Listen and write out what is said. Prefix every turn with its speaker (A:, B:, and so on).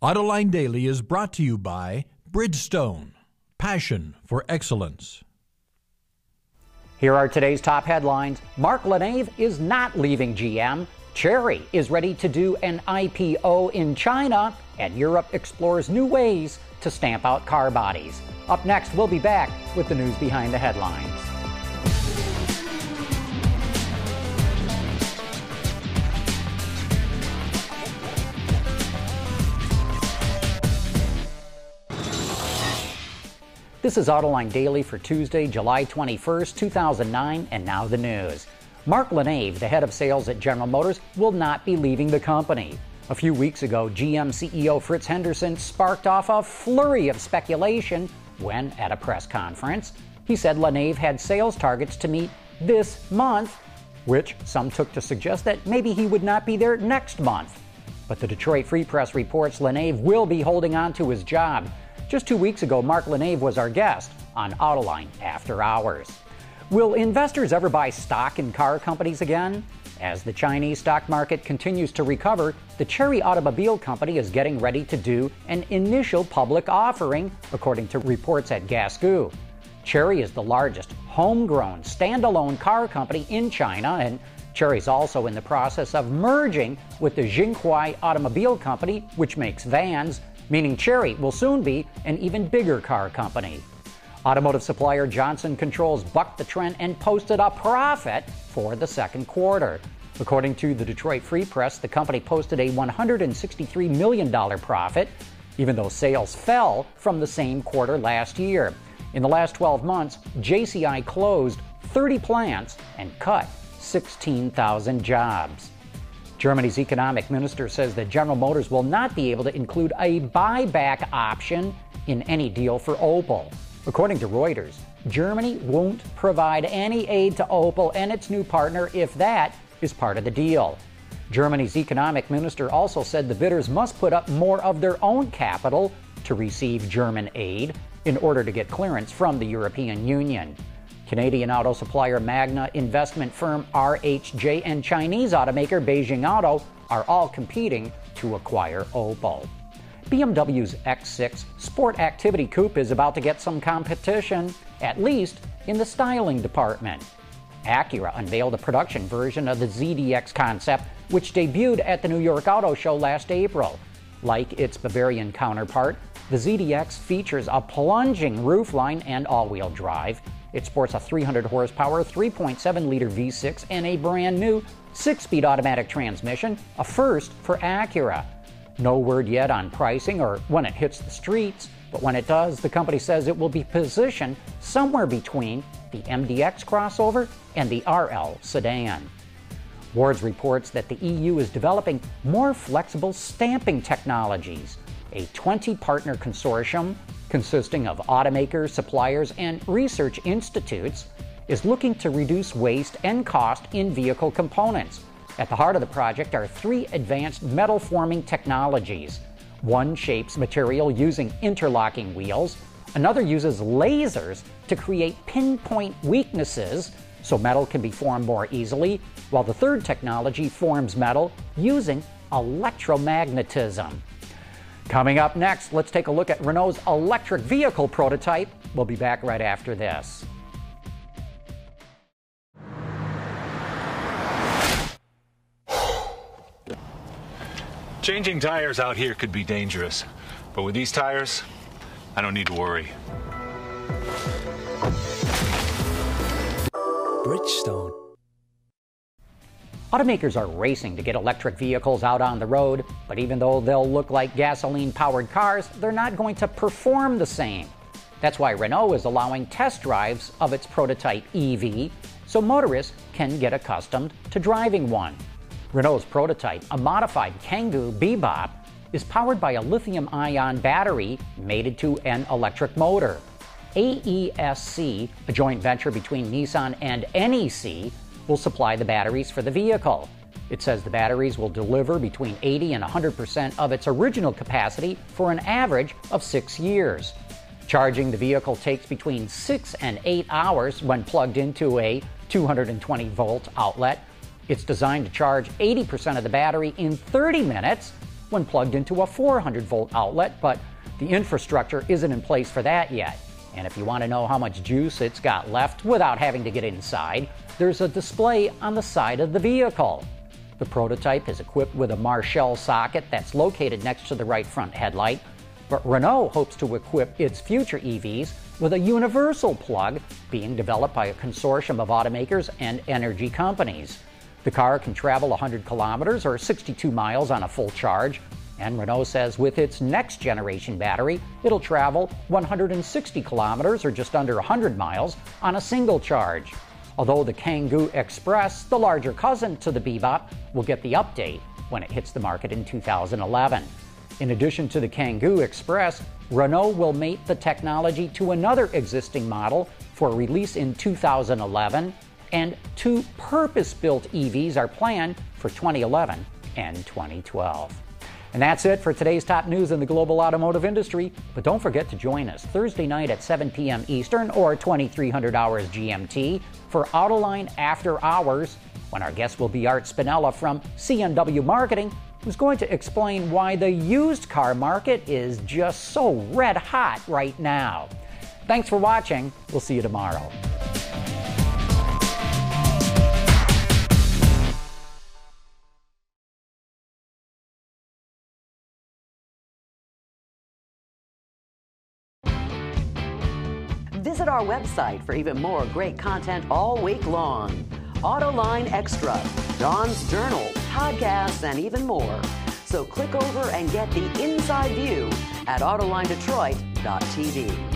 A: Autoline Daily is brought to you by Bridgestone, passion for excellence.
B: Here are today's top headlines. Mark LaNeve is not leaving GM. Chery is ready to do an IPO in China, and Europe explores new ways to stamp out car bodies. Up next, we'll be back with the news behind the headlines. This is Autoline Daily for Tuesday, July 21st, 2009, and now the news. Mark LaNeve, the head of sales at General Motors, will not be leaving the company. A few weeks ago, GM CEO Fritz Henderson sparked off a flurry of speculation when, at a press conference, he said LaNeve had sales targets to meet this month, which some took to suggest that maybe he would not be there next month. But the Detroit Free Press reports LaNeve will be holding on to his job. Just 2 weeks ago, Mark LaNeve was our guest on Autoline After Hours. Will investors ever buy stock in car companies again? As the Chinese stock market continues to recover, the Chery Automobile Company is getting ready to do an initial public offering, according to reports at Gasgoo. Chery is the largest homegrown, standalone car company in China, and Chery's also in the process of merging with the Chery Automobile Company, which makes vans, meaning Chery will soon be an even bigger car company. Automotive supplier Johnson Controls bucked the trend and posted a profit for the second quarter. According to the Detroit Free Press, the company posted a $163 million profit, even though sales fell from the same quarter last year. In the last 12 months, JCI closed 30 plants and cut 16,000 jobs. Germany's economic minister says that General Motors will not be able to include a buyback option in any deal for Opel. According to Reuters, Germany won't provide any aid to Opel and its new partner if that is part of the deal. Germany's economic minister also said the bidders must put up more of their own capital to receive German aid in order to get clearance from the European Union. Canadian auto supplier Magna, investment firm RHJ, and Chinese automaker Beijing Auto are all competing to acquire Opel. BMW's X6 Sport Activity Coupe is about to get some competition, at least in the styling department. Acura unveiled a production version of the ZDX concept, which debuted at the New York Auto Show last April. Like its Bavarian counterpart, the ZDX features a plunging roofline and all-wheel drive. It sports a 300 horsepower, 3.7-liter V6 and a brand new 6-speed automatic transmission, a first for Acura. No word yet on pricing or when it hits the streets, but when it does, the company says it will be positioned somewhere between the MDX crossover and the RL sedan. Wards reports that the EU is developing more flexible stamping technologies. A 20-partner consortium consisting of automakers, suppliers, and research institutes is looking to reduce waste and cost in vehicle components. At the heart of the project are 3 advanced metal forming technologies. One shapes material using interlocking wheels, another uses lasers to create pinpoint weaknesses so metal can be formed more easily, while the third technology forms metal using electromagnetism. Coming up next, let's take a look at Renault's electric vehicle prototype. We'll be back right after this.
C: Changing tires out here could be dangerous, but with these tires, I don't need to worry.
D: Bridgestone.
B: Automakers are racing to get electric vehicles out on the road, but even though they'll look like gasoline-powered cars, they're not going to perform the same. That's why Renault is allowing test drives of its prototype EV, so motorists can get accustomed to driving one. Renault's prototype, a modified Kangoo Bebop, is powered by a lithium-ion battery mated to an electric motor. AESC, a joint venture between Nissan and NEC, will supply the batteries for the vehicle. It says the batteries will deliver between 80 and 100% of its original capacity for an average of 6 years. Charging the vehicle takes between 6 and 8 hours when plugged into a 220-volt outlet. It's designed to charge 80% of the battery in 30 minutes, when plugged into a 400-volt outlet, but the infrastructure isn't in place for that yet. And if you want to know how much juice it's got left without having to get inside, there's a display on the side of the vehicle. The prototype is equipped with a Marshall socket that's located next to the right front headlight, but Renault hopes to equip its future EVs with a universal plug being developed by a consortium of automakers and energy companies. The car can travel 100 kilometers or 62 miles on a full charge, and Renault says with its next generation battery, it'll travel 160 kilometers or just under 100 miles on a single charge. Although the Kangoo Express, the larger cousin to the Bebop, will get the update when it hits the market in 2011. In addition to the Kangoo Express, Renault will mate the technology to another existing model for release in 2011, and 2 purpose-built EVs are planned for 2011 and 2012. And that's it for today's top news in the global automotive industry. But don't forget to join us Thursday night at 7 p.m. Eastern or 2300 hours GMT for Autoline After Hours, when our guest will be Art Spinella from CNW Marketing, who's going to explain why the used car market is just so red hot right now. Thanks for watching. We'll see you tomorrow.
D: Visit our website for even more great content all week long. Autoline Extra, Dawn's Journal, podcasts, and even more. So click over and get the inside view at AutolineDetroit.tv.